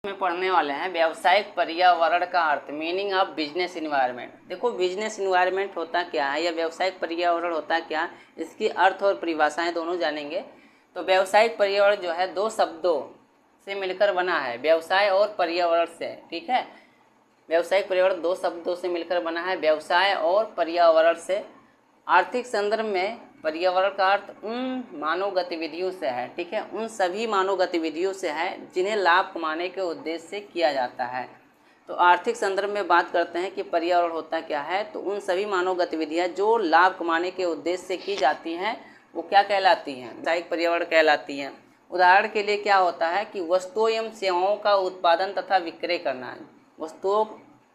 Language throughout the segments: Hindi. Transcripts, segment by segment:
में पढ़ने वाले हैं व्यावसायिक पर्यावरण का अर्थ, मीनिंग ऑफ बिजनेस इन्वायरमेंट। देखो बिजनेस इन्वायरमेंट होता क्या है या व्यावसायिक पर्यावरण होता क्या, इसकी अर्थ और परिभाषाएं दोनों जानेंगे। तो व्यावसायिक पर्यावरण जो है दो शब्दों से मिलकर बना है, व्यवसाय और पर्यावरण से। ठीक है, व्यावसायिक पर्यावरण दो शब्दों से मिलकर बना है, व्यवसाय और पर्यावरण से। आर्थिक संदर्भ में पर्यावरण का अर्थ उन मानव गतिविधियों से है, ठीक है, उन सभी मानव गतिविधियों से है जिन्हें लाभ कमाने के उद्देश्य से किया जाता है। तो आर्थिक संदर्भ में बात करते हैं कि पर्यावरण होता क्या है, तो उन सभी मानव गतिविधियां जो लाभ कमाने के उद्देश्य से की जाती हैं वो क्या कहलाती हैं, व्यावसायिक पर्यावरण कहलाती हैं। उदाहरण के लिए क्या होता है कि वस्तुओं एवं सेवाओं का उत्पादन तथा विक्रय करना, वस्तुओं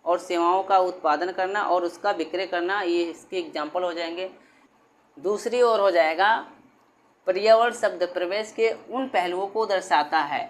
और सेवाओं का उत्पादन करना और उसका विक्रय करना, ये इसके एग्जाम्पल हो जाएंगे। दूसरी ओर हो जाएगा पर्यावरण शब्द प्रवेश के उन पहलुओं को दर्शाता है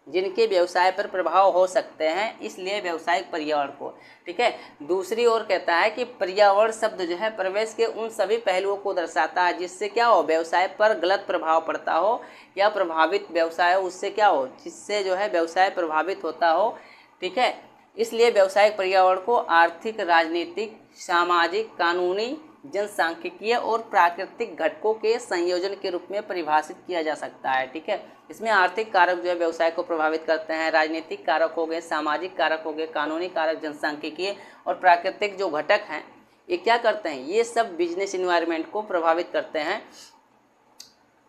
जिनके व्यवसाय पर प्रभाव हो सकते हैं, इसलिए व्यावसायिक पर्यावरण को। ठीक है, दूसरी ओर कहता है कि पर्यावरण शब्द जो है प्रवेश के उन सभी पहलुओं को दर्शाता है जिससे क्या हो, व्यवसाय पर गलत प्रभाव पड़ता हो या प्रभावित व्यवसाय हो, उससे क्या हो, जिससे जो है व्यवसाय प्रभावित होता हो। ठीक है, इसलिए व्यावसायिक पर्यावरण को आर्थिक, राजनीतिक, सामाजिक, कानूनी, जनसांख्यिकीय और प्राकृतिक घटकों के संयोजन के रूप में परिभाषित किया जा सकता है। ठीक है, इसमें आर्थिक कारक जो है व्यवसाय को प्रभावित करते हैं, राजनीतिक कारक हो गए, सामाजिक कारक हो गए, कानूनी कारक, जनसांख्यिकीय और प्राकृतिक जो घटक हैं ये क्या करते हैं, ये सब बिजनेस इन्वायरमेंट को प्रभावित करते हैं,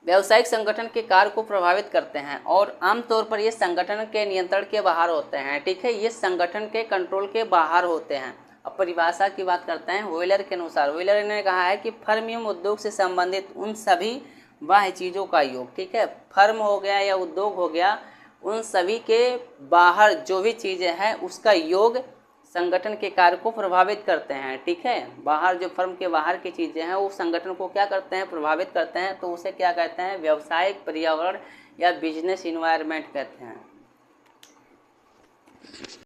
व्यावसायिक संगठन के कार्य को प्रभावित करते हैं और आमतौर पर ये संगठन के नियंत्रण के बाहर होते हैं। ठीक है, ये संगठन के कंट्रोल के बाहर होते हैं। अब परिभाषा की बात करते हैं व्हीलर के अनुसार। व्हीलर ने कहा है कि फर्म एवं उद्योग से संबंधित उन सभी बाह्य चीज़ों का योग, ठीक है, फर्म हो गया या उद्योग हो गया, उन सभी के बाहर जो भी चीज़ें हैं उसका योग संगठन के कार्य को प्रभावित करते हैं। ठीक है, बाहर जो फर्म के बाहर की चीज़ें हैं वो संगठन को क्या करते हैं, प्रभावित करते हैं, तो उसे क्या कहते हैं, व्यावसायिक पर्यावरण या बिजनेस इन्वायरमेंट कहते हैं।